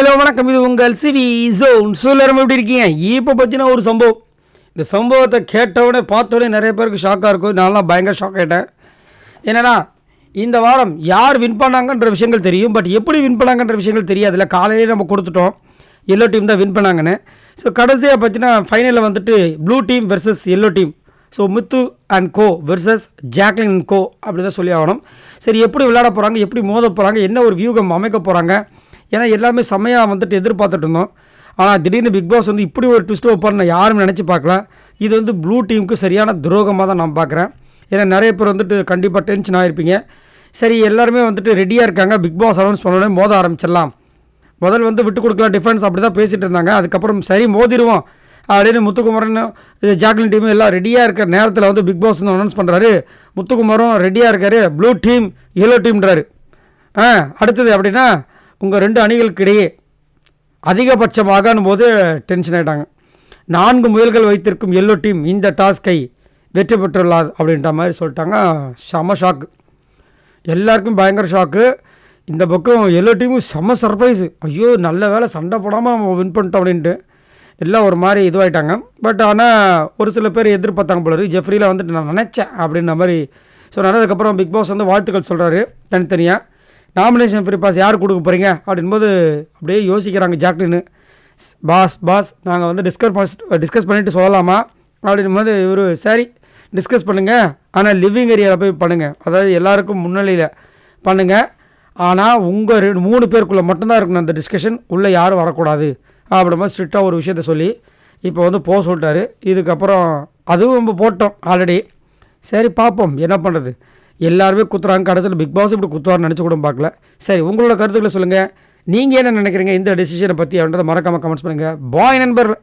Hello வணக்கம். இது உங்கள் சிவி ஜோன். எல்லாரும் எப்படி இருக்கீங்க? இப்போ பற்றின ஒரு சம்பவம். இந்த சம்பவத்தை கேட்டவுடனே பார்த்தோடனே நிறைய பேருக்கு ஷாக்காக இருக்கும். நான்லாம் பயங்கர ஷாக் ஆகிட்டேன். என்னென்னா, இந்த வாரம் யார் வின் பண்ணாங்கன்ற விஷயங்கள் தெரியும், பட் எப்படி வின் பண்ணாங்கன்ற விஷயங்கள் தெரியாதுல்ல. காலையிலே நம்ம கொடுத்துட்டோம் எல்லோ டீம் தான் வின் பண்ணாங்கன்னு. ஸோ கடைசியாக பார்த்தீங்கன்னா ஃபைனலில் வந்துட்டு blue team versus yellow team. So Muthu and co versus Jacqueline and co அப்படி தான் சொல்லி ஆகணும். சரி, எப்படி விளையாட போகிறாங்க, எப்படி மோத போகிறாங்க, என்ன ஒரு வியூகம் அமைக்க போகிறாங்க, ஏன்னா எல்லாமே செம்மையாக வந்துட்டு எதிர்பார்த்துட்டு இருந்தோம். ஆனால் திடீர்னு பிக் பாஸ் வந்து இப்படி ஒரு ட்விஸ்ட் வைப்பார்னு நான் யாரும் நினச்சி பார்க்கல. இது வந்து ப்ளூ டீமுக்கு சரியான துரோகமாக தான் நான் பார்க்குறேன். ஏன்னா நிறைய பேர் வந்துட்டு கண்டிப்பாக டென்ஷன் ஆகிருப்பீங்க. சரி, எல்லாருமே வந்துட்டு ரெடியாக இருக்காங்க. பிக் பாஸ் அனௌன்ஸ் பண்ணோடனே மோத ஆரம்பிச்சிடலாம். முதல் வந்து விட்டு கொடுக்கலாம் டிஃபென்ஸ் அப்படி தான் பேசிகிட்டு இருந்தாங்க. அதுக்கப்புறம் சரி மோதிடுவோம் அப்படின்னு முத்துக்குமரன் ஜாக்லின் டீம் எல்லாம் ரெடியாக இருக்கிற நேரத்தில் வந்து பிக் பாஸ் வந்து அனௌன்ஸ் பண்ணுறாரு. முத்துக்குமரும் ரெடியாக இருக்கார், ப்ளூ டீம் எல்லோ டீம்ன்றாரு. அடுத்தது அப்படின்னா உங்கள் ரெண்டு அணிகளுக்கு இடையே அதிகபட்சமாகனும் போது டென்ஷன் ஆகிட்டாங்க. 4 முயல்கள் வைத்திருக்கும் எல்லோ டீம் இந்த டாஸ்கை வெற்றி பெற்றுள்ளார் அப்படின்ற மாதிரி சொல்லிட்டாங்க. செம ஷாக்கு, எல்லாருக்கும் பயங்கர ஷாக்கு. இந்த பக்கம் எல்லோ டீமும் செம்ம சர்ப்ரைஸு. ஐயோ நல்ல வேலை சண்டை போடாமல் நம்ம வின் பண்ணிட்டோம் அப்படின்ட்டு எல்லாம் ஒரு மாதிரி இதுவாகிட்டாங்க. பட் ஆனால் ஒரு சில பேர் எதிர்பார்த்தாங்க போல இருக்கு. ஜெஃப்ரியில் வந்துட்டு நான் நினச்சேன் அப்படின்ற மாதிரி சொன்னார். அதுக்கப்புறம் பிக் பாஸ் வந்து வாழ்த்துக்கள் சொல்கிறாரு தனித்தனியாக. நாமினேஷன் ஃப்ரீ பாஸ் யார் கொடுக்க போகிறீங்க அப்படின்போது அப்படியே யோசிக்கிறாங்க ஜாக்லின்னு. பாஸ் நாங்கள் வந்து டிஸ்கஸ் பண்ணிவிட்டு சொல்லலாமா அப்படின் போது இவர் சரி டிஸ்கஸ் பண்ணுங்கள், ஆனால் லிவிங் ஏரியாவில் போய் பண்ணுங்கள், அதாவது எல்லாருக்கும் முன்னிலையில் பண்ணுங்கள், ஆனால் உங்கள் 3 பேருக்குள்ளே மட்டும்தான் இருக்கணும் அந்த டிஸ்கஷன், உள்ளே யாரும் வரக்கூடாது அப்படி மாதிரி ஸ்ட்ரிக்டாக ஒரு விஷயத்த சொல்லி இப்போ வந்து போக சொல்லிட்டாரு. இதுக்கப்புறம் அதுவும் நம்ம போட்டோம் ஆல்ரெடி. சரி பார்ப்போம் என்ன பண்ணுறது. எல்லாருமே குத்துறாங்க, கடைசியில் பிக் பாஸ் இப்படி குத்துவார்னு நினச்சி கூட பார்க்கல. சரி, உங்களோட கருத்துக்களை சொல்லுங்கள். நீங்கள் என்ன நினைக்கிறீங்க இந்த டெசிஷனை பற்றி அப்படின்றத மறக்காமல் கமெண்ட்ஸ் பண்ணுங்கள். பாய் நண்பர்கள்.